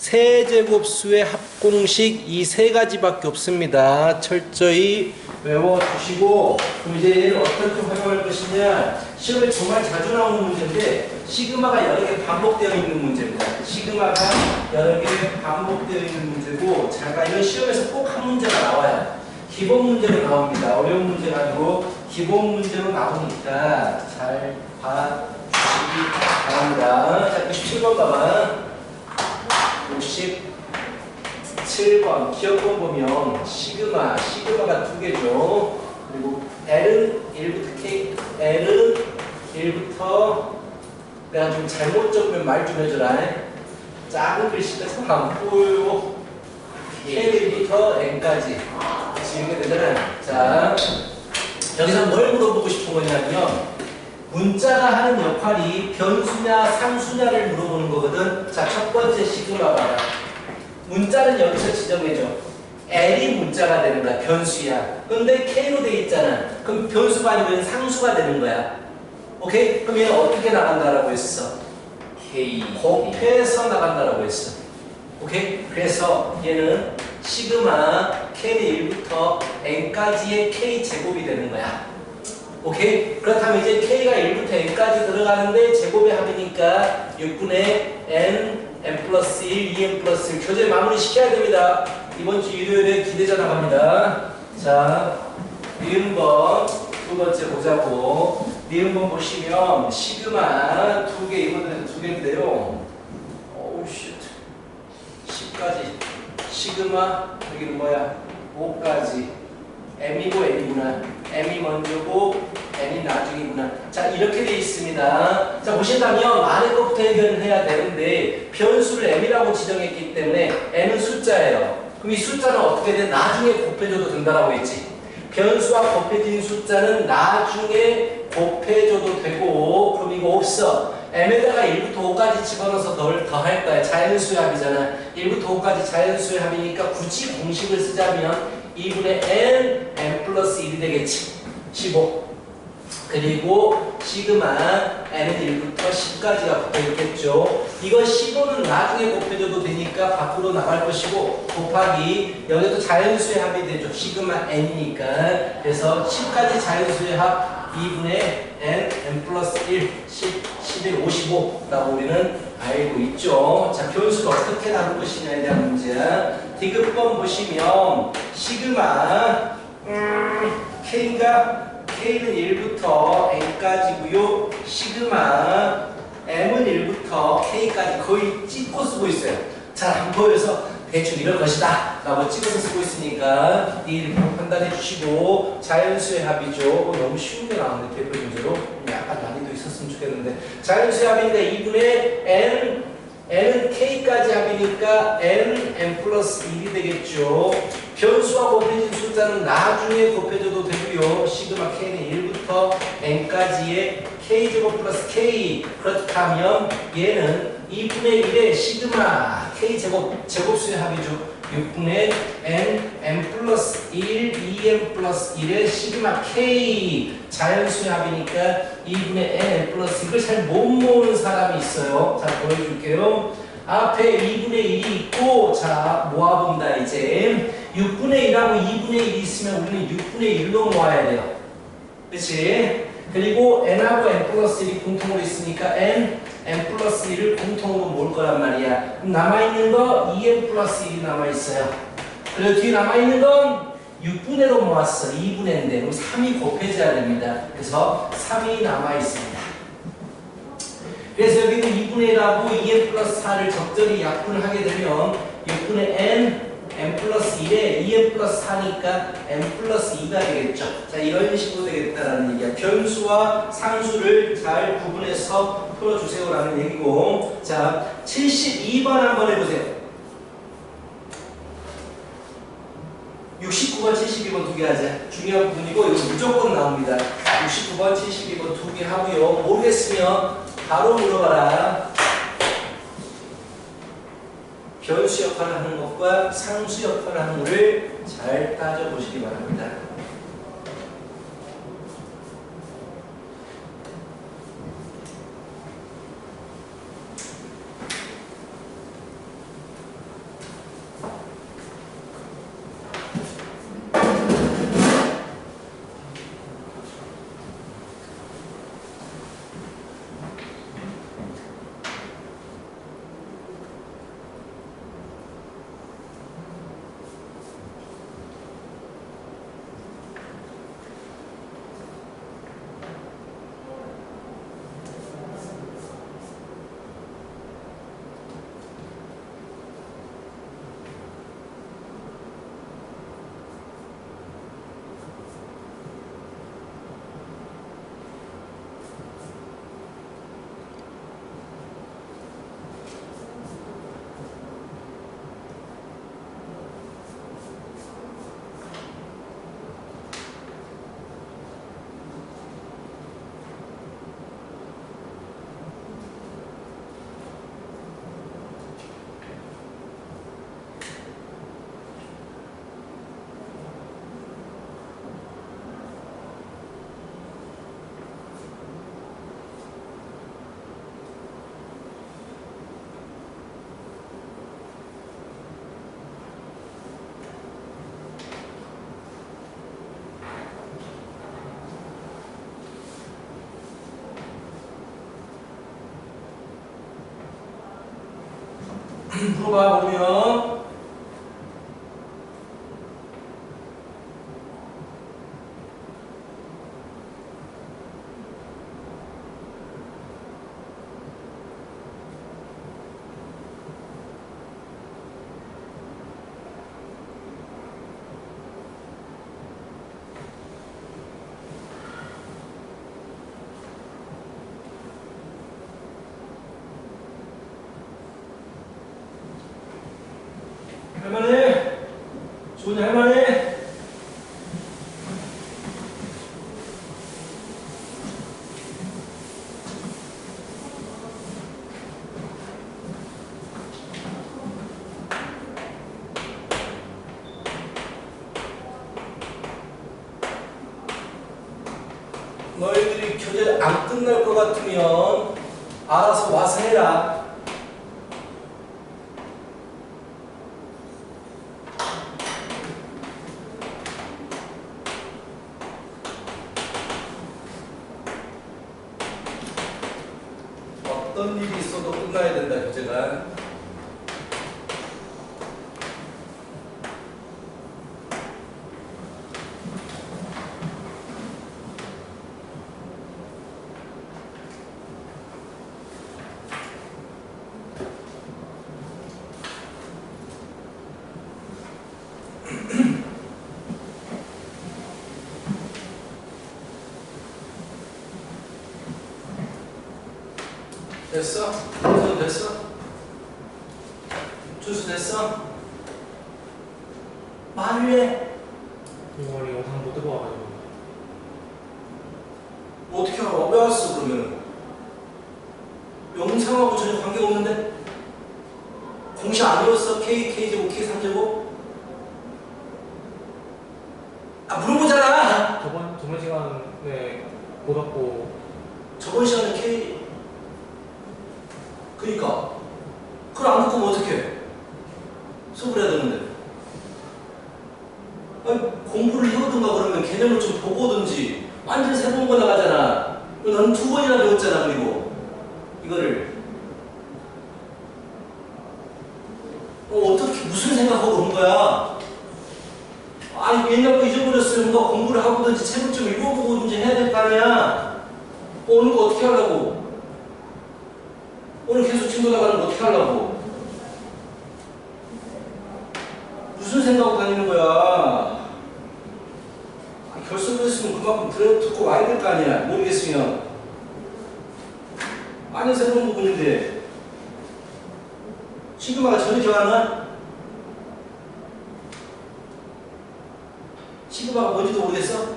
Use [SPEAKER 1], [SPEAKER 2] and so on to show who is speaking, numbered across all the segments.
[SPEAKER 1] 세제곱수의 합공식 이 세 가지밖에 없습니다. 철저히 외워주시고, 그럼 이제 얘를 어떻게 활용할 것이냐. 시험에 정말 자주 나오는 문제인데, 시그마가 여러 개 반복되어 있는 문제입니다. 시그마가 여러 개 반복되어 있는 문제고, 잠깐 이건 시험에서 꼭 한 문제가 나와요. 기본 문제로 나옵니다. 어려운 문제가 아니고 기본 문제로 나오니까 잘 봐주시기 바랍니다. 자, 97번 봐봐. 57번 기억번 보면 시그마가 두 개죠. 그리고 L은 1부터 K, L은 1부터 내가 좀 잘못 적으면 말 좀 해줘라. 작은 글씨가 안 보여. K는 1부터 N까지 이렇게 되잖아요. 자, 여기서 뭘 물어보고 싶은 거냐면 문자가 하는 역할이 변수냐 상수냐를 물어보는 거거든. 자, 첫 번째 시그마 봐라. 문자는 여기서 지정해줘. L이 문자가 되는 거야. 변수야. 근데 K로 돼 있잖아. 그럼 변수가 아니면 상수가 되는 거야. 오케이? 그럼 얘는 어떻게 나간다라고 했어?
[SPEAKER 2] K
[SPEAKER 1] 곱해서 나간다라고 했어. 오케이? 그래서 얘는 시그마 K는 1부터 N까지의 K 제곱이 되는 거야. 오케이? 그렇다면 이제 K가 1부터 N까지 들어가는데 제곱의 합이니까 6분의 N, N 플러스 1, 2N 플러스 1 교재 마무리 시켜야 됩니다. 이번 주 일요일에 기대자 나갑니다. 자, 니은번 두 번째 보자고. 니은번 보시면 시그마 두 개, 이거는 두 개인데요. 오우 쉣. 10까지. 시그마 여기는 뭐야? 5까지. M이고 N이구나. M이 먼저고 N이 나중이구나. 자, 이렇게 돼 있습니다. 자, 보신다면 안에 것부터 해결을 해야 되는데 변수를 M이라고 지정했기 때문에 N은 숫자예요. 그럼 이 숫자는 어떻게 돼? 나중에 곱해줘도 된다라고 했지. 변수와 곱해진 숫자는 나중에 곱해줘도 되고, 그럼 이거 없어. M에다가 1부터 5까지 집어넣어서 더할 거야. 자연수의 합이잖아. 1부터 5까지 자연수의 합이니까 굳이 공식을 쓰자면 2분의 N, N 플러스 1이 되겠지. 15. 그리고 시그마 N은 1부터 10까지가 붙어있겠죠. 이거 15는 나중에 곱해줘도 되니까 밖으로 나갈 것이고, 곱하기 여기도 자연수의 합이 되죠. 시그마 N이니까. 그래서 10까지 자연수의 합 2분의 N, N 플러스 1, 10, 11, 55라고 우리는 알고 있죠. 자, 변수를 어떻게 다룰 것이냐에 대한 문제야. 디귿번 보시면 시그마 K는 1부터 N까지고요. 시그마 M은 1부터 K까지 거의 찍고 쓰고 있어요. 잘 안 보여서 대충 이럴 것이다 라고 찍어서 쓰고 있으니까 이 판단해 주시고, 자연수의 합이죠. 너무 쉬운 게 나오는데 대표 문제로 약간 난이도 있었으면 좋겠는데, 자연수의 합이니까 2분의 N은 K까지 합이니까 N, N 플러스 1이 되겠죠. 변수와 곱해진 숫자는 나중에 곱해줘도 되고요. 시그마 K는 1부터 N까지의 K제곱 플러스 K. 그렇다면 얘는 2분의 1의 시그마 K제곱, 제곱수의 합이죠. 6분의 N, N 플러스 1, 2N 플러스 1의 시그마 K. 자연수의 합이니까 2분의 N 플러스 1을 잘 못 모으는 사람이 있어요. 자, 보여줄게요. 앞에 2분의 1이 있고, 자, 모아본다 이제. 6분의 1하고 2분의 1이 있으면 우리는 6분의 1로 모아야 돼요. 그치? 그리고 N하고 N 플러스 1이 공통으로 있으니까 N 플러스 1을 공통으로 모을 거란 말이야. 그럼 남아있는 거 2N 플러스 1이 남아있어요. 그리고 뒤에 남아있는 건 6분의로 모았어. 2분의인데 그럼 3이 곱해져야 됩니다. 그래서 3이 남아있습니다. 그래서 여기는 2분의 1하고 2N 플러스 4를 적절히 약분을 하게 되면 6분의 N 플러스 1에 2N 플러스 4니까 N 플러스 2가 되겠죠. 자, 이런 식으로 되겠다라는 얘기야. 변수와 상수를 잘 구분해서 풀어주세요라는 얘기고. 자, 72번 한번 해보세요. 69번, 72번 두 개 하자. 중요한 부분이고 이거 무조건 나옵니다. 69번, 72번 두 개 하고요. 모르겠으면 바로 물어봐라. 변수 역할을 하는 것과 상수 역할을 하는 것을 잘 따져보시기 바랍니다. 물어봐 보면 할만해? 주원이 할만해? 너희들이 교재 안 끝날 것 같으면 알아서 와서 해라. 어떤 일이 있어도 끝나야 된다, 교재가. 됐어? 준수 됐어? 준수 됐어? 말을 해.
[SPEAKER 2] 이거 영상 못 들어와가지고.
[SPEAKER 1] 어떻게 알아? 왜 왔어 그러면? 영상하고 전혀 관계가 없는데? 공식 안 외웠어? K, K제곱, K 3제곱? 아 물어보잖아!
[SPEAKER 2] 저번 시간에 못 왔고.
[SPEAKER 1] 저번 시간에 K 그니까 그걸 안 듣고 어떡해? 수업을 해야 되는데. 아니, 공부를 해오든가 그러면 개념을 좀 보고 오든지. 완전 세 번 나가잖아. 넌 두 번이나 배웠잖아. 그리고 이거를 어떻게 무슨 생각하고 온 거야? 아니 옛날 거 잊어버렸으면 뭔가 공부를 하고든지 책을 좀 읽어보고 오든지 해야 될 거 아니야. 오늘 거 어떻게 하려고? 오늘 계속 친구 나가는 거 어떻게 하려고? 무슨 생각하고 다니는 거야? 결석을 했으면 그만큼 듣고 와야 될 거 아니야. 모르겠으면. 아니 새로운 부분인데 시그마가 전혀 기억 안 나? 시그마가 뭔지도 모르겠어?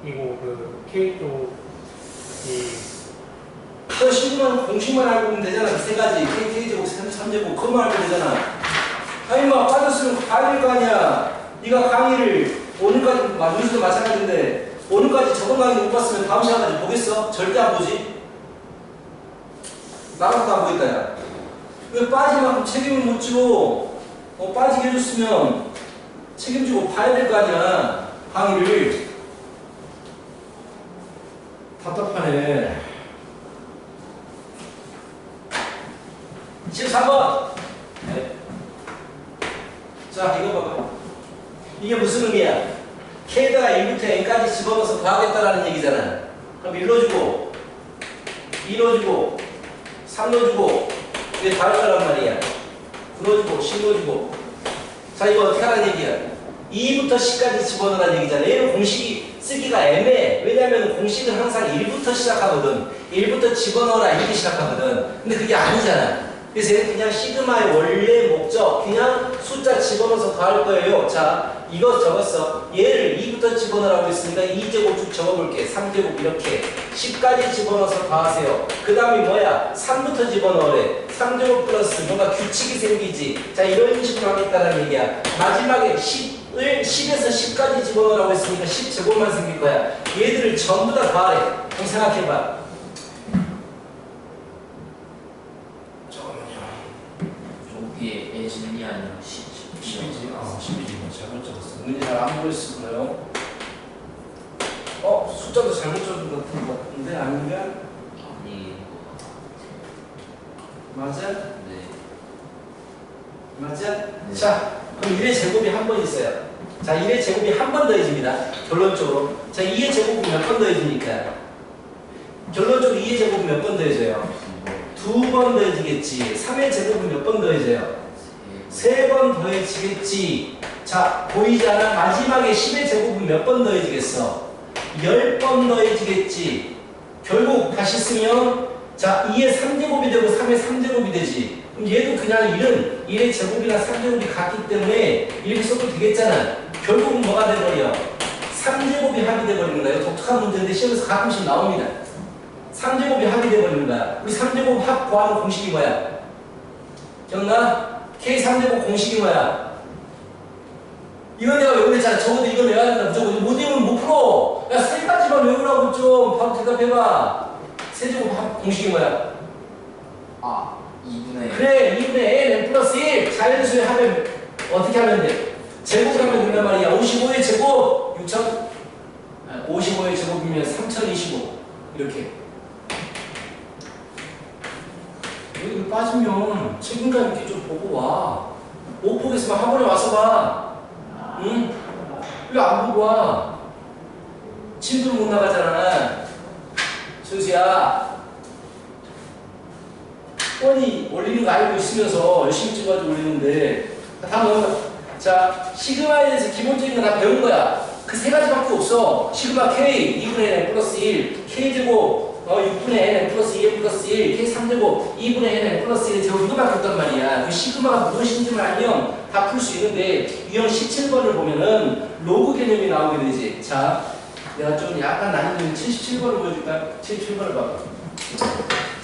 [SPEAKER 2] 이거 K 쪽이
[SPEAKER 1] 그 시그마는 공식만 알고 있으면 되잖아. 그 세 가지. K제곱, 3제곱 그것만 알고 되잖아. 아니 막 빠졌으면 가야 될 거 아니야. 네가 강의를 오늘까지 뉴스도 마찬가지인데 오늘까지 저번 강의 못 봤으면 다음 시간까지 보겠어? 절대 안 보지. 나랑도 안 보겠다 야. 왜 빠진 만큼 책임을 못 지고 빠지게 해줬으면 책임지고 봐야 될 거 아니야. 강의를. 답답하네. 13번. 네. 자, 이거 봐봐. 이게 무슨 의미야? K에다가 1부터 N까지 집어넣어서 더하겠다라는 얘기잖아. 그럼 1 넣어주고, 2 넣어주고, 3 넣어주고, 이게 다를 거란 말이야. 9 넣어주고, 10 넣어주고. 자, 이거 어떻게 하라는 얘기야? 2부터 10까지 집어넣으라는 얘기잖아. 얘는 공식이 쓰기가 애매해. 왜냐면 공식은 항상 1부터 시작하거든. 1부터 집어넣어라 이렇게 시작하거든. 근데 그게 아니잖아. 그래서 얘는 그냥 시그마의 원래 목적, 그냥 숫자 집어넣어서 더할 거예요. 자, 이거 적었어. 얘를 2부터 집어넣으라고 했으니까 2제곱 쭉 적어볼게. 3제곱 이렇게. 10까지 집어넣어서 더하세요. 그 다음이 뭐야? 3부터 집어넣으래. 3제곱 플러스 뭔가 규칙이 생기지. 자, 이런 식으로 하겠다는 얘기야. 마지막에 10에서 10까지 집어넣으라고 했으니까 10제곱만 생길 거야. 얘들을 전부 다 더하래. 그럼 생각해봐.
[SPEAKER 3] 여기에 예진이 아니라
[SPEAKER 1] 10이지. 10이지. 잘못 적었어. 문제 잘 안 보였을 거예요. 숫자도 잘못 적은 것 같은데 아닌가?
[SPEAKER 3] 아니
[SPEAKER 1] 맞아? 맞죠?
[SPEAKER 3] 네.
[SPEAKER 1] 자, 그럼 1의 제곱이 한 번 있어요. 자, 1의 제곱이 한 번 더해집니다. 결론적으로. 자, 2의 제곱은 몇 번 더해지니까? 결론적으로 2의 제곱은 몇 번 더해져요? 2번 더해지겠지. 3의 제곱은 몇 번 더해져요? 3번 더해지겠지. 자, 보이지 않아? 마지막에 10의 제곱은 몇 번 더해지겠어? 10번 더해지겠지. 결국 다시 쓰면 자, 2의 3제곱이 되고 3의 3제곱이 되지. 그럼 얘도 그냥 1의 제곱이나 3제곱이 같기 때문에 이렇게 써도 되겠잖아. 결국은 뭐가 돼버려? 3제곱이 합이 돼버리는 거예요. 독특한 문제인데 시험에서 가끔씩 나옵니다. 3제곱이 합이 돼버리는 거야. 우리 3제곱 합 구하는 공식이 뭐야? 기억나? K 3제곱 공식이 뭐야? 이건 내가 외우랬잖아. 적어도 이건 외워야 된다. 무조건 못 외우면 못 풀어. 야, 세 가지만 외우라고 좀 바로 대답해봐. 세제곱 합 공식이 뭐야?
[SPEAKER 3] 아 2분의
[SPEAKER 1] 그래, 2분의 n 플러스 1. 자연수의 합은 어떻게 하면 돼? 제곱을 하면 된단 말이야. 55의 제곱 6000, 55의 제곱이면 3025 이렇게. 여기 빠지면 책임감 있게 좀 보고 와. 못 보겠으면 학원에 와서 봐. 응? 왜 안 보고 와? 친구를 못 나가잖아. 순수야. 뻔히 올리는 거 알고 있으면서 열심히 찍어가지고 올리는데. 다음 넘어가. 자, 시그마에 대해서 기본적인 거 다 배운 거야. 그 세 가지밖에 없어. 시그마 K 2분의 n 플러스 1, K제곱 6분의 n 플러스 2n 플러스 1, K3제곱 2분의 n 플러스 1 제곱 이거밖에 없단 말이야. 그 시그마가 무엇인지만 알면 다 풀 수 있는데 유형 17번을 보면은 로그 개념이 나오게 되지. 자, 내가 좀 약간 난이도 77번을 보여줄까? 77번을 봐봐.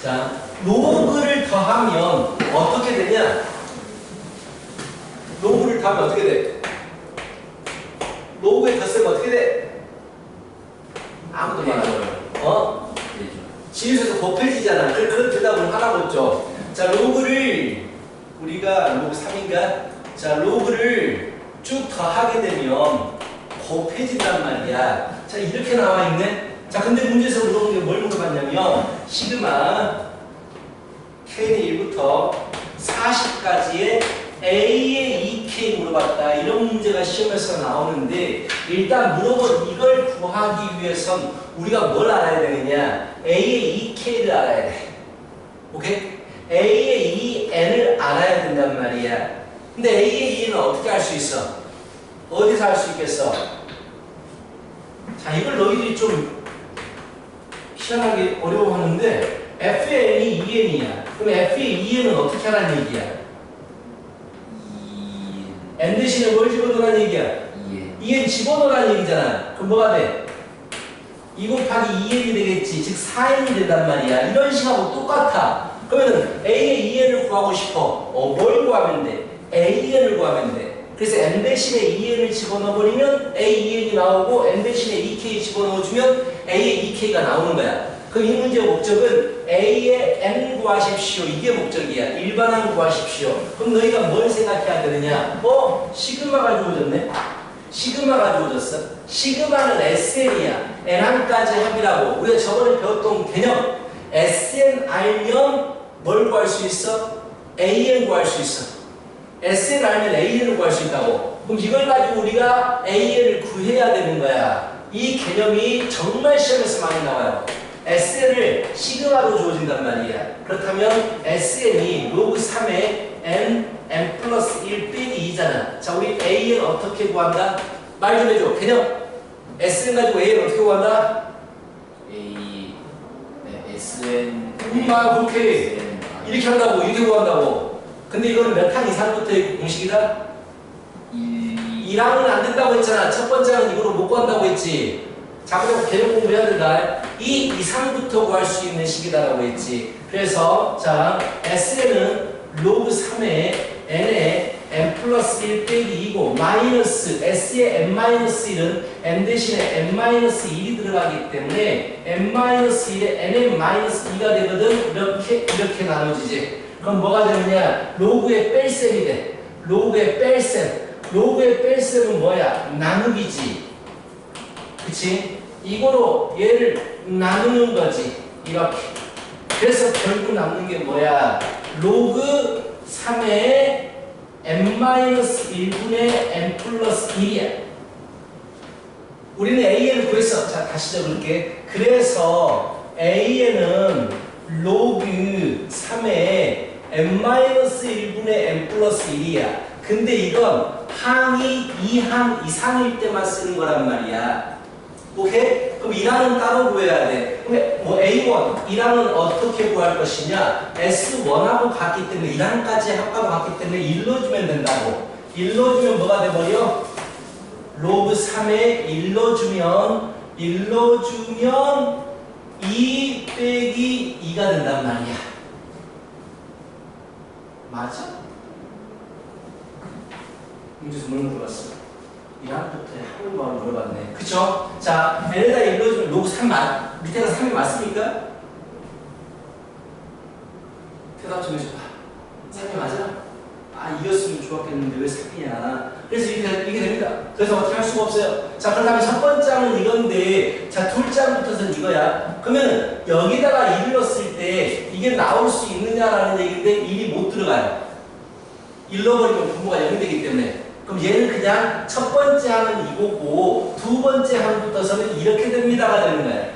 [SPEAKER 1] 자, 로그를 더하면 어떻게 되냐? 로그를 더하면 어떻게 돼? 로그에 덧셈 어떻게 돼? 아무도 말하죠. 지읒에서 곱해지잖아. 그런 대답을 하라고 했죠. 자, 로그를 우리가 로그 3인가? 자, 로그를 쭉 더하게 되면 곱해진단 말이야. 자, 이렇게 나와 있네. 자, 근데 문제에서 물어본 게 뭘 물어봤냐면 시그마 K는 1부터 40까지의 A의 2K 물어봤다. 이런 문제가 시험에서 나오는데 일단 물어본 이걸 구하기 위해선 우리가 뭘 알아야 되느냐? A의 2K를 알아야 돼. 오케이? A의 2N을 알아야 된단 말이야. 근데 A의 2N은 어떻게 할 수 있어? 어디서 할 수 있겠어? 자, 이걸 너희들이 좀 희한하게 어려워하는데 F의 N이 2N이야. 그럼 F의 2N은 어떻게 하라는 얘기야? N 대신에 뭘 집어넣으라는 얘기야? 2N 집어넣으라는 얘기잖아. 그럼 뭐가 돼? 2 곱하기 2N이 되겠지. 즉 4N이 된단 말이야. 이런 식하고 똑같아. 그러면 A의 2N을 구하고 싶어. 뭘 구하면 돼? AN을 구하면 돼. 그래서 N 대신에 2N을 집어넣어버리면 A2N이 나오고 N 대신에 2K 집어넣어주면 A의 2K가 나오는 거야. 그럼 이 문제의 목적은 A의 N 구하십시오. 이게 목적이야. 일반항 구하십시오. 그럼 너희가 뭘 생각해야 되느냐? 시그마가 주어졌네? 시그마가 주어졌어. 시그마는 SN이야. N항까지 합이라고. 우리가 저번에 배웠던 개념. SN 알면 뭘 구할 수 있어? AN 구할 수 있어. SN 알면 AN을 구할 수 있다고. 그럼 이걸 가지고 우리가 AN을 구해야 되는 거야. 이 개념이 정말 시험에서 많이 나와요. SN을 시그마로 주어진단 말이야. 그렇다면 SN이 로그 3의 N 플러스 1 빼기 2잖아. 자, 우리 AN 어떻게 구한다? 말 좀 해줘. 개념. SN 가지고 AN 어떻게 구한다?
[SPEAKER 3] SN
[SPEAKER 1] 그렇게 이렇게 한다고, 이렇게 구한다고. 근데 이거는 몇 항 이상부터의 공식이다? 1항은 안 된다고 했잖아. 첫 번째 항은 이거로 못 구한다고 했지. 자, 그럼 개념 공부해야 된다. 2 이상부터 구할 수 있는 식이다라고 했지. 그래서 자, SN은 로그 3의 N의 N 플러스 1 빼기 2고 마이너스 S의 N-1은 N 대신에 N-1이 들어가기 때문에 N-1의 Nn-2가 되거든. 이렇게 나눠지지. 그럼 뭐가 되느냐? 로그의 뺄셈이 돼. 로그의 뺄셈. 로그의 뺄셈은 뭐야? 나누기지. 그치? 이거로 얘를 나누는 거지. 이렇게. 그래서 결국 남는 게 뭐야? 로그 3의 n-1분의 n 플러스 1이야. 우리는 an을 구했어. 자, 다시 적을게. 그래서 an은 로그 3의 n-1분의 n 플러스 1이야. 근데 이건 항이 2항 이상일 때만 쓰는 거란 말이야. 오케이? 그럼 2항은 따로 구해야 돼. 그럼 뭐 A1, 2항은 어떻게 구할 것이냐? S1하고 같기 때문에 2항까지 합하고 같기 때문에 1로 주면 된다고. 1로 주면 뭐가 돼버려? 로그 3에 1로 주면 2 빼기 2가 된단 말이야. 맞아? 문제에서 뭘 물어봤어? 1학부터 한 번 물어봤네. 그쵸? 자, n에다 1로 주면 로그 3 밑에가 3이 맞습니까? 대답 좀 해줘봐. 3이 맞아? 아, 이겼으면 좋았겠는데 왜 3이냐? 그래서 이게 됩니다. 그래서 어떻게 할 수가 없어요. 자, 그렇다면 첫 번째 항은 이건데, 자, 둘째 항부터는 이거야. 그러면 여기다가 1을 넣었을 때 이게 나올 수 있느냐라는 얘기인데 1이 못 들어가요. 1 넣어버리면 분모가 0이 되기 때문에. 그럼 얘는 그냥 첫 번째 항은 이거고 두 번째 항부터서는 이렇게 됩니다가 되는 거야.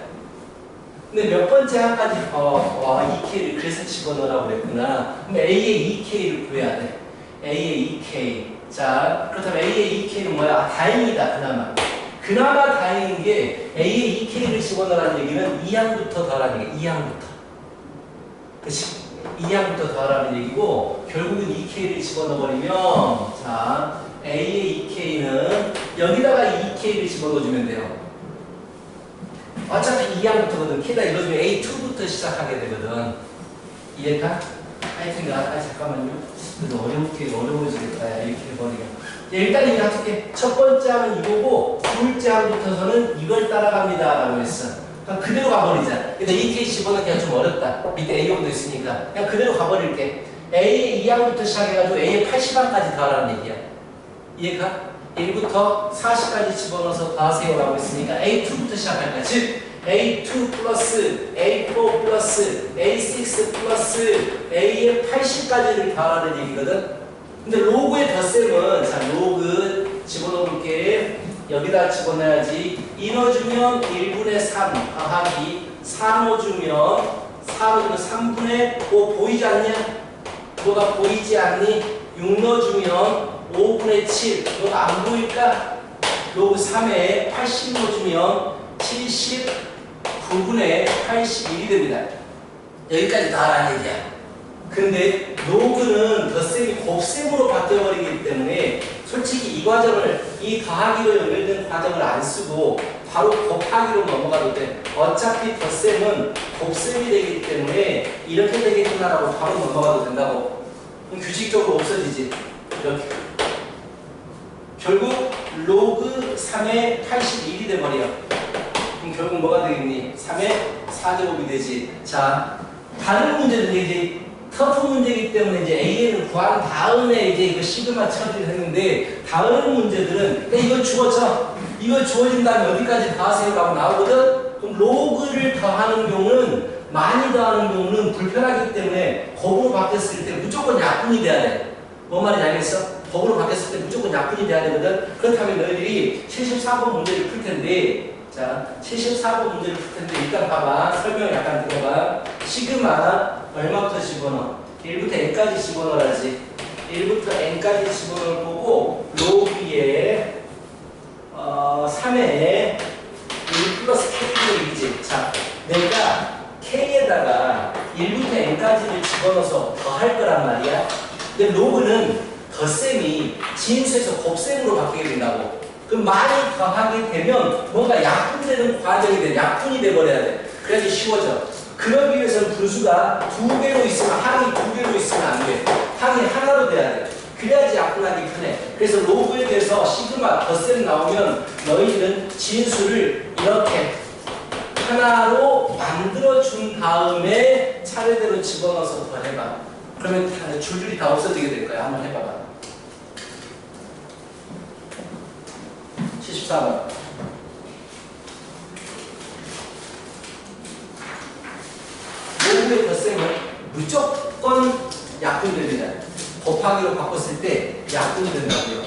[SPEAKER 1] 근데 몇 번째 항까지 2K를 그래서 집어넣으라고 그랬구나. 그럼 A의 2K를 구해야 돼. A의 2K. 자, 그렇다면 A의 2K는 뭐야? 다행이다, 그나마. 그나마 다행인 게 A의 2K를 집어넣으라는 얘기는 2항부터 더하라는 얘기야. 2항부터. 그치? 2항부터 더하라는 얘기고 결국은 2K를 집어넣어버리면 자, A의 2K는 여기다가 2K를 집어넣어주면 돼요. 어차피 2항부터거든. K다 이러면 A2부터 시작하게 되거든. 이해가? 하여튼 잠깐만요. 그래도 어려워지겠다. 이렇게 해버리면. 일단 이렇게 할게. 첫 번째 항은 이거고 둘째 항부터서는 이걸 따라갑니다. 라고 했어. 그냥 그대로 가버리자. 근데 2K 집어넣기가 좀 어렵다. 밑에 A형도 있으니까. 그냥 그대로 가버릴게. A의 2항부터 시작해가지고 A의 80항까지 더하라는 얘기야. 이해가? 1부터 40까지 집어넣어서 더하세요 라고 했으니까 A2부터 시작할 거야. 즉 A2 플러스 A4 플러스 A6 플러스 A의 80까지를 더하라는 얘기거든. 근데 로그의 덧셈은 자, 로그 집어넣을게. 여기다 집어넣어야지. 2 넣어주면 1분의 3 더하기 4 넣어주면 3분의 5 보이지 않냐? 너가 보이지 않니? 6 넣어주면 5분의 7 너가 안 보일까? 로그 3에 80 넣어주면 79분의 81이 됩니다. 여기까지 다 알아야 얘기야. 근데 로그는 덧셈이 곱셈으로 바뀌어버리기 때문에 솔직히 이 과정을 이 더하기로 연결된 과정을 안 쓰고 바로 곱하기로 넘어가도 돼. 어차피 덧셈은 곱셈이 되기 때문에 이렇게 되겠구나라고 바로 넘어가도 된다고. 그럼 규칙적으로 없어지지. 이렇게. 결국 로그 3의 81이 돼버려. 그럼 결국 뭐가 되겠니? 3의 4제곱이 되지. 자, 다른 문제는 이제 터프 문제이기 때문에 이제 A를 구한 다음에 이제 이거 시그마 처리를 했는데 다른 문제들은 이거 주어져. 이거 주어진 다음에 어디까지 더하세요라고 나오거든. 그럼 로그를 더하는 경우는 많이 더하는 경우는 불편하기 때문에 곱으로 바뀌었을 때 무조건 약분이 돼야 돼. 뭔 말인지 알겠어? 곱으로 바뀌었을 때 무조건 약분이 돼야 되거든. 그렇다면 너희들이 74번 문제를 풀 텐데 자, 74번 문제를 풀 텐데 일단 봐봐. 설명 약간 들어봐. 시그마 얼마부터 집어넣어? 1부터 n까지 집어넣어야지. 1부터 n까지 집어넣을 거고 로그에 3에 1 플러스 k를 이지. 자, 내가 k에다가 1부터 n까지를 집어넣어서 더할 거란 말이야. 근데 로그는 덧셈이 진수에서 곱셈으로 바뀌게 된다고. 그럼 많이 더하게 되면 뭔가 약분되는 과정이 돼. 약분이 돼버려야 돼. 그래야지 쉬워져. 그러기 위해서는 분수가 2개로 있으면 항이 2개로 있으면 안 돼. 항이 하나로 돼야 돼. 그래야지 약분하기 편해. 그래서 로그에 대해서 시그마 덧셈 나오면 너희는 진수를 이렇게 하나로 만들어준 다음에 차례대로 집어넣어서 더 해봐. 그러면 줄줄이 다 없어지게 될 거야. 한번 해봐봐. 74번. 로그의 덧셈은 무조건 약분됩니다. 곱하기로 바꿨을 때 약분이 된다고요.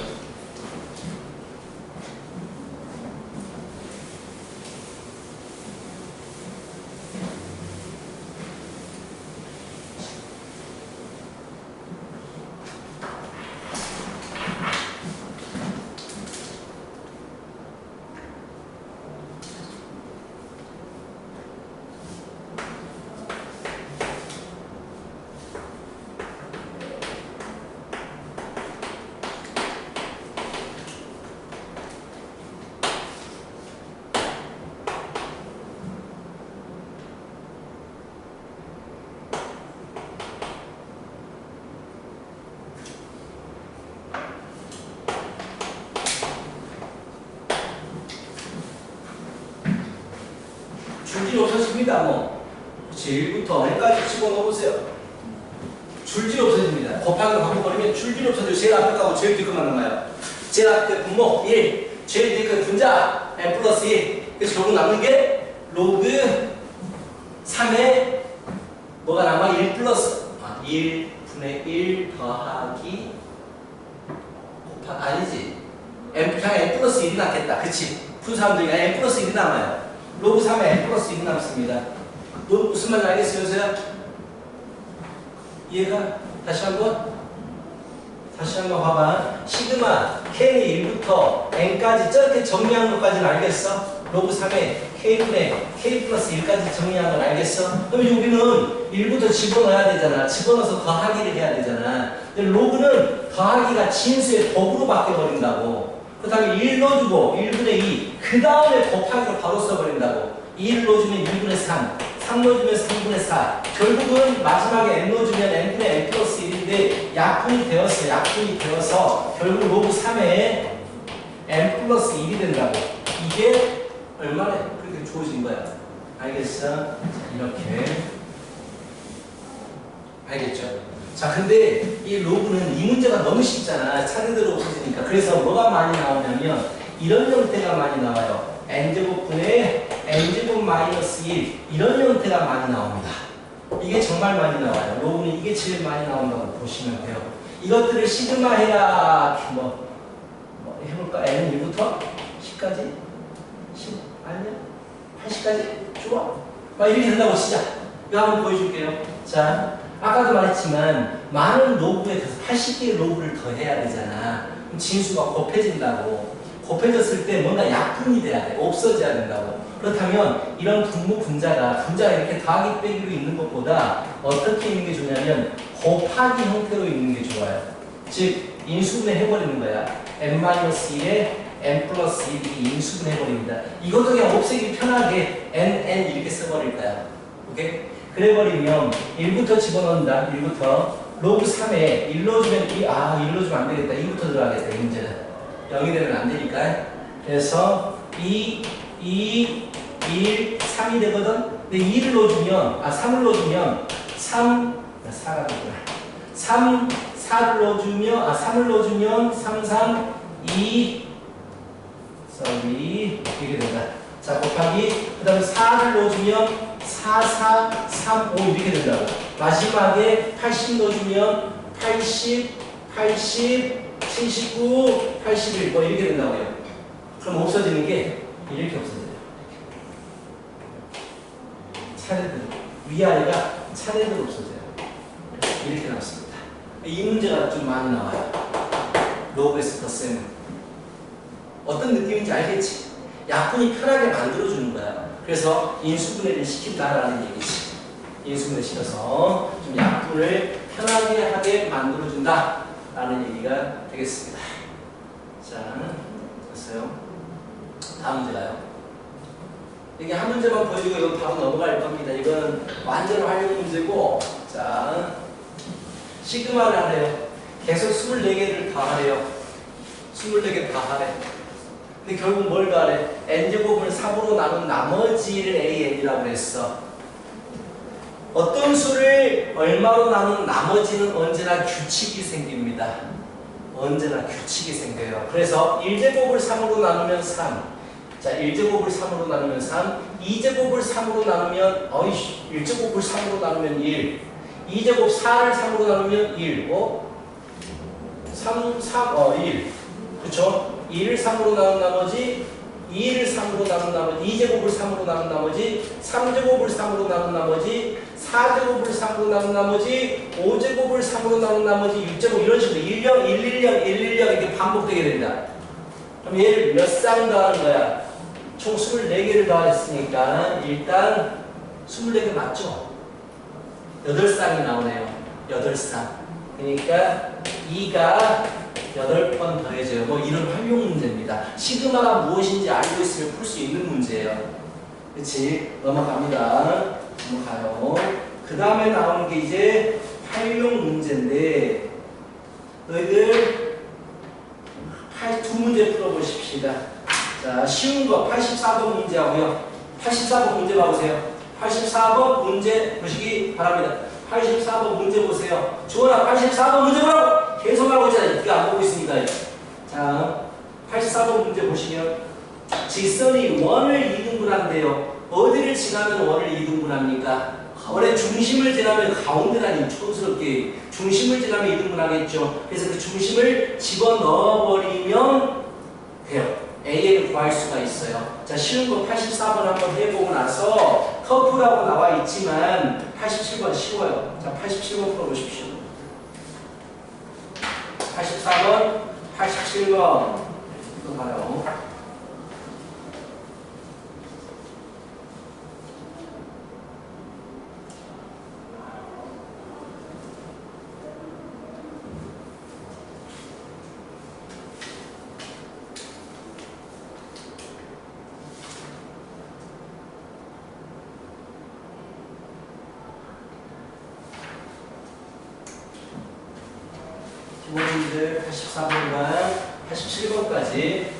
[SPEAKER 1] 줄줄이 없어집니다. 뭐 1부터 n까지 집어넣어보세요. 줄줄이 없어집니다. 곱하기로 바꿔버리면 줄줄이 없어져요. 제일 앞에 거하고 제일 뒤에 거만 남아요. 제일 앞에 분모 1, 제일 뒤에 거 분자 n 플러스 1. 그래서 결국 남는 게 로그 3에 뭐가 남아? 1 플러스 1분의 1 더하기 아니지. 그냥 n 플러스 1이 낫겠다. 그치? 분사함들이 n 플러스 1이 남아요. 로그 3에 n 플러스 1이 남습니다. 무슨 말인지 알겠어요? 요새? 이해가? 다시 한번 봐봐. 시그마 K는 1부터 N까지 저렇게 정리한 것까지는 알겠어? 로그 3에 K분의 K 플러스 1까지 정리한 건 알겠어? 그럼 여기는 1부터 집어넣어야 되잖아. 집어넣어서 더하기를 해야 되잖아. 근데 로그는 더하기가 진수의 곱으로 바뀌어버린다고. 그 다음에 1 넣어주고 1분의 2, 그 다음에 곱하기로 바로 써버린다고. 2를 넣어주면 2분의 3, 3 넣어주면 3분의 4. 결국은 마지막에 n 넣어주면 n분의 n 플러스 1인데 약분이 되어서 결국 로그 3에 n 플러스 1이 된다고. 이게 얼마나 그렇게 좋아진 거야. 알겠어? 자, 이렇게. 알겠죠? 자, 근데 이 로그는 이 문제가 너무 쉽잖아. 차례대로 없어지니까. 그래서 뭐가 많이 나오냐면 이런 형태가 많이 나와요. n제곱분의 n제곱 마이너스 1 이런 형태가 많이 나옵니다. 이게 정말 많이 나와요. 로그는 이게 제일 많이 나온다고 보시면 돼요. 이것들을 시그마 해라. 뭐 해볼까? n은 1부터 10까지? 10 아니야? 80까지? 좋아. 막 이렇게 된다고 시작. 이거 한번 보여줄게요. 자, 아까도 말했지만 많은 로그에 대해서 80개의 로그를 더 해야 되잖아. 그럼 진수가 곱해진다고. 곱해졌을 때 뭔가 약분이 돼야 돼. 없어져야 된다고. 그렇다면 이런 분모 분자가 이렇게 더하기 빼기로 있는 것보다 어떻게 있는 게 좋냐면 곱하기 형태로 있는 게 좋아요. 즉 인수분해 해버리는 거야. n-1에 n 플러스 1이 인수분해 해버립니다. 이것도 그냥 없애기 편하게 n 이렇게 써버릴 거야. 오케이? 그래버리면 1부터 집어넣는다. 1부터 로그 3에 1 넣어주면 1 넣어주면 안 되겠다. 2부터 들어가겠다. 이 문제는 0이 되면 안 되니까. 그래서 2, 1, 3이 되거든. 근데 2를 넣어주면 3을 넣어주면 4가 되구나. 4를 넣어주면 3을 넣어주면 3, 2 이렇게 된다. 자, 곱하기 그 다음에 4를 넣어주면 4, 3, 5 이렇게 된다고. 마지막에 80 넣어주면 80, 79, 81 뭐 이렇게 된다고요. 그럼 없어지는 게 이렇게 없어져요. 차례대로 위아래가 차례대로 없어져요. 이렇게 나왔습니다. 이 문제가 좀 많이 나와요. 로그에서 덧셈은 어떤 느낌인지 알겠지? 약분이 편하게 만들어주는 거야. 그래서 인수분해를 시킨다라는 얘기지. 인수분해 시켜서 좀 약분을 편하게 하게 만들어준다 라는 얘기가 되겠습니다. 자, 됐어요. 다음 문제 가요. 이게 한 문제만 보여주고 이건 바로 넘어갈 겁니다. 이건 완전 활용 문제고, 자, 시그마를 하래요. 계속 24개를 다 하래요. 24개 다 하래. 근데 결국 뭘 더하래? n제곱을 3으로 나눈 나머지를 an이라고 했어. 어떤 수를 얼마로 나눈 나머지는 언제나 규칙이 생깁니다. 언제나 규칙이 생겨요. 그래서 1제곱을 3으로 나누면 3. 자, 1제곱을 3으로 나누면 3. 2제곱을 3으로 나누면 1제곱을 3으로 나누면 1. 2제곱 4를 3으로 나누면 1. 1. 그쵸? 1, 3으로 나눈 나머지 2를 3으로 나눈 나머지 2제곱을 3으로 나눈 나머지 3제곱을 3으로 나눈 나머지 4제곱을 3으로 나눈 나머지 5제곱을 3으로 나눈 나머지 6제곱 이런 식으로 1령, 110, 110 이렇게 반복되게 됩니다. 그럼 얘를 몇 쌍 더하는 거야? 총 24개를 더했으니까 일단 24개 맞죠? 8쌍이 나오네요. 8쌍. 그러니까 2가 8번 더해져요. 뭐 이런 활용 문제입니다. 시그마가 무엇인지 알고 있으면 풀 수 있는 문제예요. 그치? 넘어갑니다. 넘어가요. 그 다음에 나오는 게 이제 활용 문제인데 너희들 두 문제 풀어보십시다. 자, 쉬운 거 84번 문제하고요. 84번 문제 봐보세요. 84번 문제 보시기 바랍니다. 84번 문제 보세요. 주원아 84번 문제 보라고! 계속 하고 있잖아. 네가 안 보고 있으니까. 자, 84번 문제 보시면 직선이 원을 2등분한대요. 어디를 지나면 원을 2등분합니까? 원래 중심을 지나면 가운데라니 촌스럽게 중심을 지나면 2등분하겠죠. 그래서 그 중심을 집어넣어버리면 돼요. A를 구할 수가 있어요. 자, 쉬운 거 84번 한번 해보고 나서 커프라고 나와 있지만 87번 쉬워요. 자, 87번 풀어보십시오. 84번, 87번 이거 봐요. 기본문제 84번과 87번까지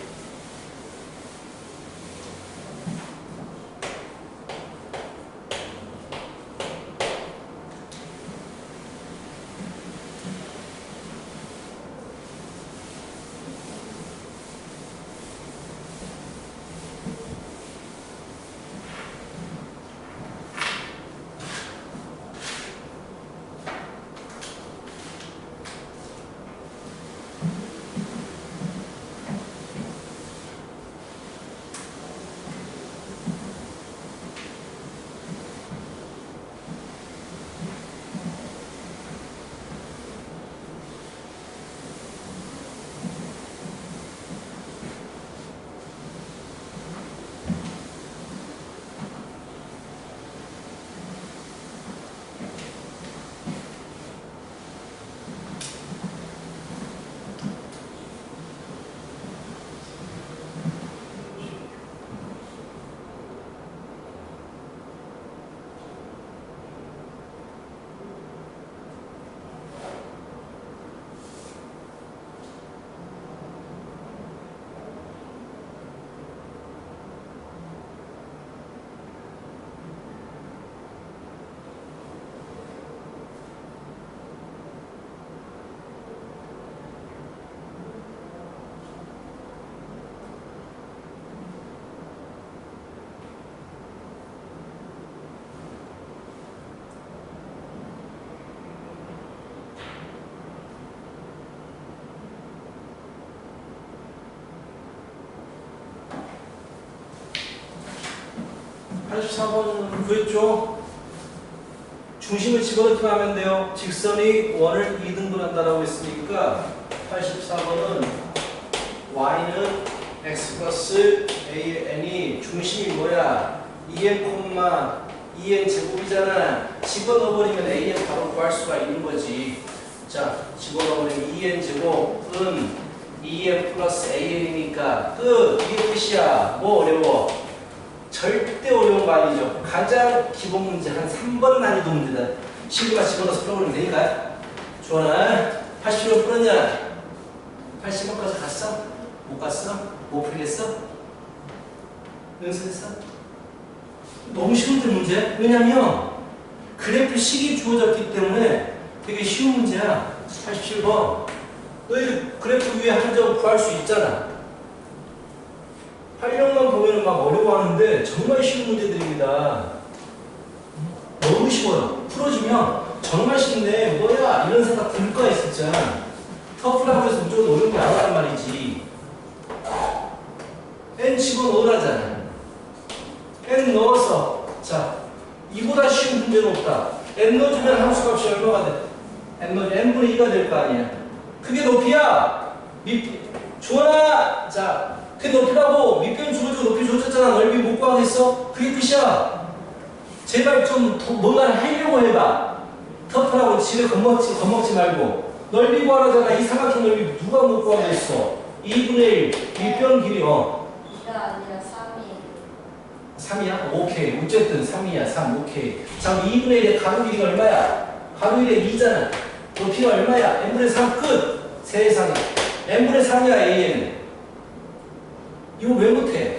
[SPEAKER 1] 구했죠? 중심을 집어넣기만 하면 돼요. 직선이 원을 2등분한다라고 했으니까 84번은 y는 x 플러스 an이 중심이 뭐야? 2n, 2n 제곱이잖아. 집어넣어버리면 an 바로 구할 수가 있는 거지. 자, 집어넣어버리면 2n 제곱은 2n 플러스 an이니까 끝! 이게 끝이야. 뭐 어려워? 절대 어려운 거 아니죠. 가장 기본 문제 한 3번 난이도 문제다. 친구가 집어넣어서 풀어버리면 되니까요. 주원아 87번 풀었냐? 80번까지 갔어? 못 갔어? 못 풀겠어? 연습했어? 너무 쉬운데 문제? 왜냐면 그래프 식이 주어졌기 때문에 되게 쉬운 문제야. 87번 너희 그래프 위에 한 점 구할 수 있잖아. 활용만 보면 막 어려워하는데 정말 쉬운 문제들입니다. 너무 쉬워요. 풀어주면 정말 쉽네. 뭐야 이런 생각 들 거야 진짜. 터프라고 해서 무조건 어려운 게 아니란 말이지. n 집어넣으라잖아. n 넣어서 자 이보다 쉬운 문제는 없다. n 넣어주면 함수값이 얼마가 돼? n 넣어주면 n분의 2가 될 거 아니야. 그게 높이야. 주원아 자 그 높이라고 밑변 주어주고 높이 줬잖아. 넓이 못 구하겠어? 그게 끝이야. 제발 좀 뭔가를 하려고 해봐. 터프라고 집에 겁먹지 말고. 넓이 구하라잖아. 이 삼각형 넓이 누가 못 구하겠어? 2분의 1 밑변 길이
[SPEAKER 4] 2가 아니라 3이
[SPEAKER 1] 3이야? 오케이. 어쨌든 3이야. 3. 오케이. 자, 2분의 1의 가로 길이가 얼마야? 가로 1의 2잖아. 높이가 얼마야? n분의 3 끝. 세상에. n분의 3이야, AN은. 이거 왜 못해?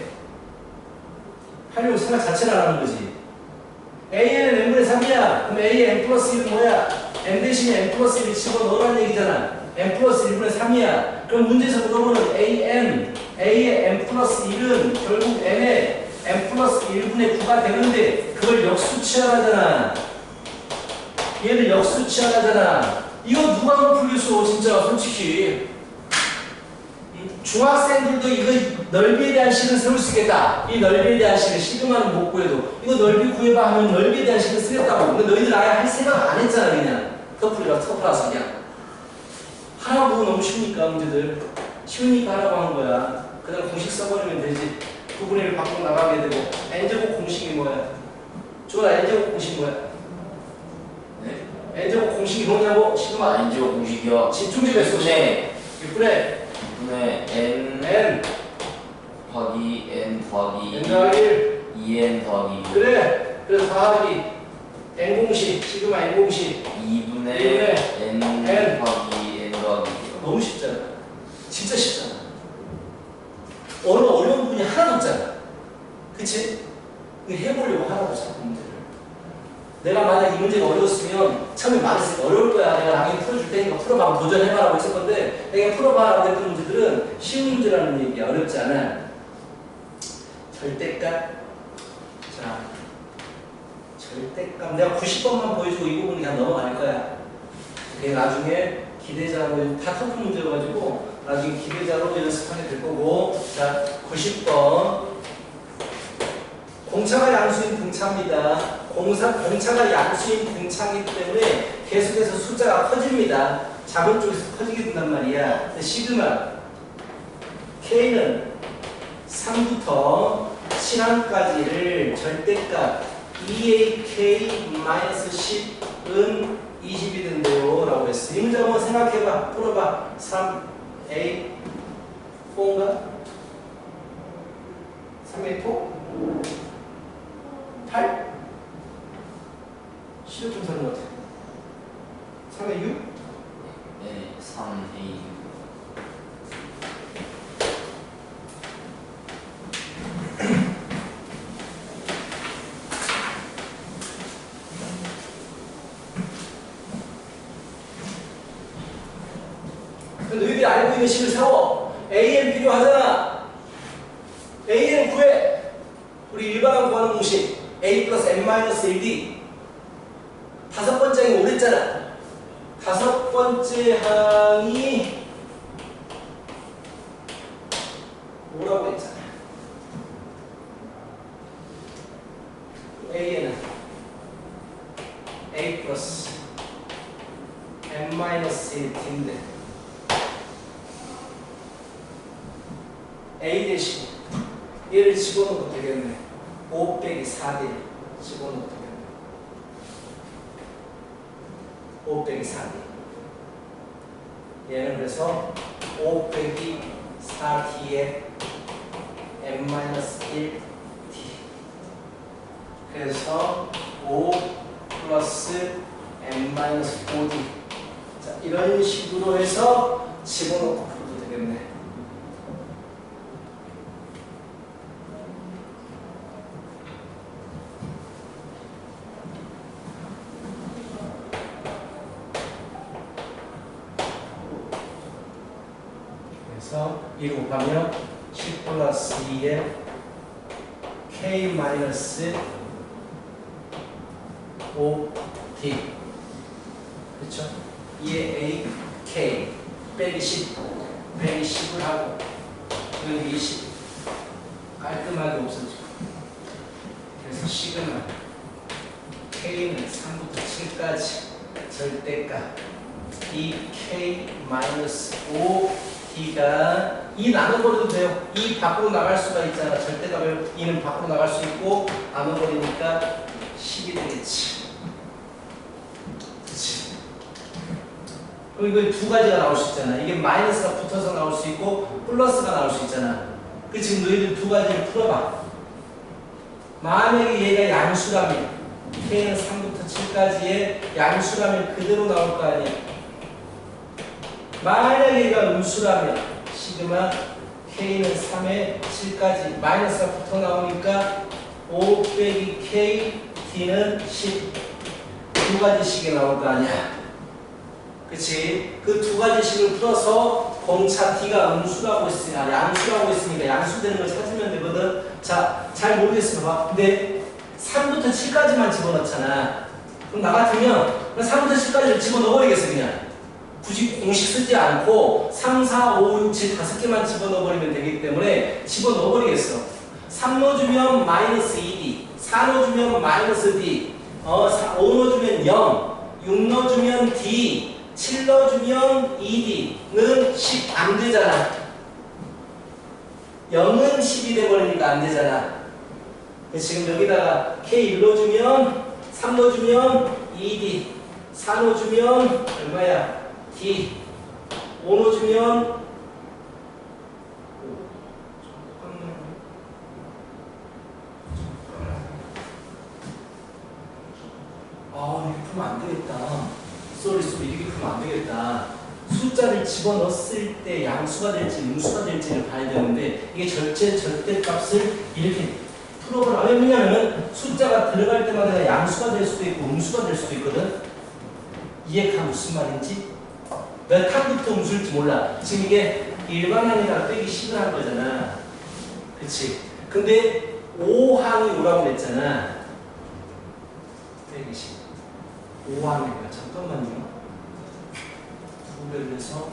[SPEAKER 1] 하려고 생각 자체를 안 하는 거지. AN은 n분의 3이야. 그럼 A의 n 플러스 1은 뭐야? n 대신에 n 플러스 1을 집어넣으라는 얘기잖아. n 플러스 1분의 3이야. 그럼 문제에서 물어보는 A의 n 플러스 1은 결국 n의 n 플러스 1분의 9가 되는데 그걸 역수치하라잖아. 얘를 역수치하라잖아. 이거 누가 못 풀겠어 진짜 솔직히. 중학생들도 이거 넓이에 대한 식은 세울 수 있겠다. 이 넓이에 대한 식을 시그마는 못 구해도 이거 넓이 구해봐 하면 넓이에 대한 식을 쓰겠다고. 근데 너희들 아예 할 생각 안 했잖아 그냥. 터프라서 그냥. 하라고. 너무 쉬우니까 문제들. 쉬우니까 하라고 하는 거야. 그다음 공식 써버리면 되지. 9분의 1 밖으로 나가게 되고. n제곱 공식이 뭐야? 좋아, n제곱 공식 뭐야?
[SPEAKER 3] 네?
[SPEAKER 1] n제곱 공식이 뭐냐고? 시그마.
[SPEAKER 3] n제곱 공식이요.
[SPEAKER 1] 집중집에서 6분의
[SPEAKER 3] n 더하기 n 더하기
[SPEAKER 1] n 더하기 1
[SPEAKER 3] 2n 더하기
[SPEAKER 1] 그래. 그래서 더하기 n 공식 시그마 n 공식
[SPEAKER 3] 2분의 n
[SPEAKER 1] n
[SPEAKER 3] 더하기 n 더하기
[SPEAKER 1] 너무 쉽잖아. 진짜 쉽잖아. 어려운 부분이 하나도 없잖아. 그치? 해보려고 하라고 자꾸 문제를. 내가 만약 이 문제가 어려웠으면 처음에 말했을 때 어려울 거야. 내가 나중에 풀어줄 테니까 풀어봐. 도전해봐라고 했을 건데 내가 풀어봐라고 했던 문제들은 쉬운 문제라는 얘기야. 어렵지 않아. 절대값. 자, 절대값. 내가 90번만 보여주고 이 부분 그냥 넘어갈 거야. 그게 나중에 기대자로 다 터프 문제여가지고 나중에 기대자로 연습하게 될 거고. 자, 90번. 공차가 양수인 등차입니다. 공차가 양수인 등차이기 때문에 계속해서 숫자가 커집니다. 작은 쪽에서 커지게 된단 말이야. 시그마 K는 3부터 신함까지를 절대값 2AK-10은 20이 된대요 라고 했어. 이 문제 한번 생각해봐. 풀어봐. 3A 4인가? 3A 4? 8? 시력 좀 사는 것 같아. 3에 6?
[SPEAKER 3] 네, 3a
[SPEAKER 1] 너희들이 알고 있는 식을 세워. AN 필요하잖아. AN 구해. 우리 일반항 구하는 공식 A 플러스 N 마이너스 1D. 다섯 번째 항이 오랬잖아. 다섯 번째 항이 뭐라고 했잖아. A는 A 플러스 N 마이너스 1D인데 A 대신 얘를 집어넣어도 되겠네. 5 빼기 4D 집어넣어도 되겠네. 5 빼기 4D. 얘는 그래서 5 빼기 4D에 n-1D. 그래서 5 플러스 n-5D. 자, 이런 식으로 해서 집어넣고 풀어도 되겠네. 그래서 2 곱하면 10 플러스 2에 K 마이너스 5D. 그렇죠? 2에 A, K. 빼기 10 빼기 10을 하고 여기 20 깔끔하게 없어지고 그래서 시그마 K는 3부터 7까지 절대값 2K-5D가 2 나눠버려도 돼요. 2 밖으로 나갈 수가 있잖아. 절대값을 2는 밖으로 나갈 수 있고 나눠버리니까 10이 되겠지. 그치? 그럼 이거 두 가지가 나올 수 있잖아. 이게 마이너스가 붙어서 나올 수 있고 플러스가 나올 수 있잖아. 그 지금 너희들 두 가지를 풀어봐. 만약에 얘가 양수라면 K는 3부터 7까지의 양수라면 그대로 나올 거 아니야. 만약에 얘가 음수라면 시그마 K는 3에 7까지 마이너스가 붙어 나오니까 5 빼기 K D는 10 두 가지씩이 나올 거 아니야. 그치? 그 두 가지씩을 풀어서 공차 D가 음수라고 했으니까 양수라고 했으니까 양수되는 걸 찾으면 되거든. 자, 잘 모르겠어 봐. 근데 3부터 7까지만 집어넣잖아. 그럼 나 같으면 3부터 7까지를 집어넣어버리겠어 그냥. 굳이 공식 쓰지 않고 3, 4, 5, 6, 7 5개만 집어넣어버리면 되기 때문에 집어넣어버리겠어. 3 넣어주면 마이너스 2D 4 넣어주면 마이너스 D 5 넣어주면 0 6 넣어주면 D 7 넣어주면 2D는 10 안 되잖아. 0은 10이 돼버리니까 안 되잖아. 지금 여기다가 K 1 넣어주면 3 넣어주면 2D 4 넣어주면 얼마야? D 5 넣어주면 이렇게 풀면 안 되겠다. 쏘리 이렇게 풀면 안 되겠다. 숫자를 집어넣었을 때 양수가 될지 음수가 될지를 봐야 되는데 이게 절대값을 이렇게 풀어보라. 왜냐면 숫자가 들어갈 때마다 양수가 될 수도 있고 음수가 될 수도 있거든. 이해가 무슨 말인지? 몇 항부터 음수일지 몰라. 지금 이게 일반항에다가 빼기 10을 한 거잖아. 그치? 근데 5항이 오라고 그랬잖아. 빼기 10. 5항이니까 잠깐만요. 900에서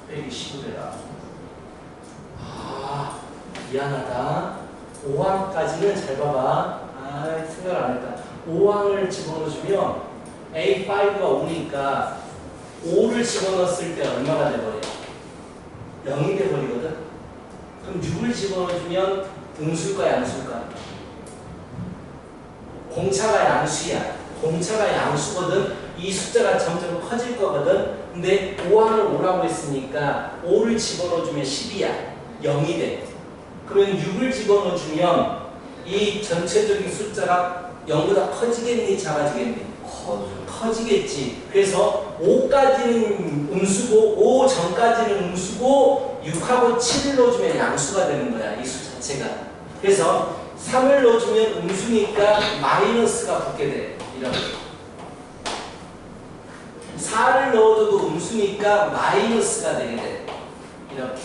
[SPEAKER 1] 빼기 10을 해라. 미안하다. 5항까지는 잘 봐봐. 생각을 안 했다. 5항을 집어넣어주면 A5가 5니까 5를 집어넣었을 때 얼마가 돼버려? 0이 돼버리거든? 그럼 6을 집어넣어주면 음수일까 양수일까? 공차가 양수야. 공차가 양수거든? 이 숫자가 점점 커질 거거든? 근데 5항을 5라고 했으니까 5를 집어넣어주면 10이야. 0이 돼. 그러면 6을 집어넣어주면 이 전체적인 숫자가 0보다 커지겠니? 작아지겠니? 커지겠지. 그래서 5까지는 음수고 5 전까지는 음수고 6하고 7을 넣어주면 양수가 되는 거야. 이 수 자체가. 그래서 3을 넣어주면 음수니까 마이너스가 붙게 돼. 이렇게. 4를 넣어줘도 음수니까 마이너스가 되게 돼. 이렇게.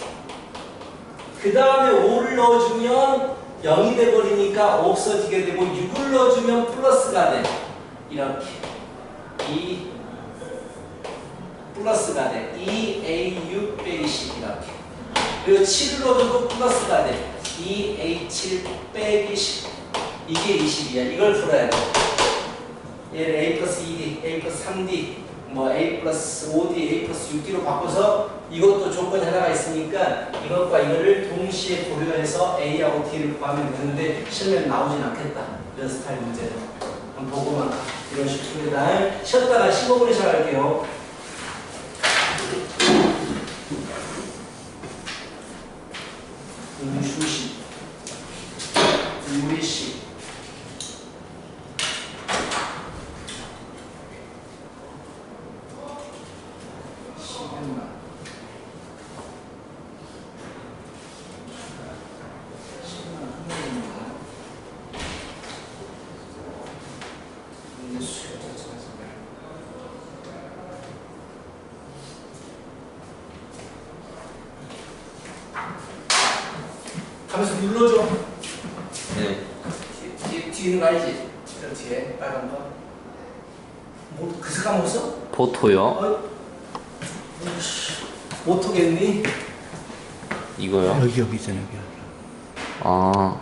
[SPEAKER 1] 그 다음에 5를 넣어주면 0이 돼버리니까 없어지게 되고 6을 넣어주면 플러스가 돼. 이렇게. 2 플러스가 돼. 2A6 빼기 10 이렇게. 그리고 7을 넣어줘도 플러스가 돼. 2A7 빼기 10. 이게 20이야. 이걸 풀어야 돼. 얘를 A 플러스 2D, A 플러스 3D, 뭐 A 플러스 5D, A 플러스 6D로 바꿔서 이것도 조건이 하나가 있으니까 이것과 이거를 동시에 고려해서 A하고 D를 구하면 되는데 실면 나오진 않겠다. 이런 스타일 문제는. 한번 보고만 이런 식입니다. 쉬었다가 15분에 시작할게요. 우주식, 우리식. 가면서 눌러줘.
[SPEAKER 3] 네.
[SPEAKER 1] 뒤에 있는 거 알지? 저 뒤에 빨간 거. 뭐, 그 색깔 먹었어?
[SPEAKER 3] 포토요?
[SPEAKER 1] 어이. 못 오겠니?
[SPEAKER 3] 이거요?
[SPEAKER 5] 여기 있잖아 여기.
[SPEAKER 3] 아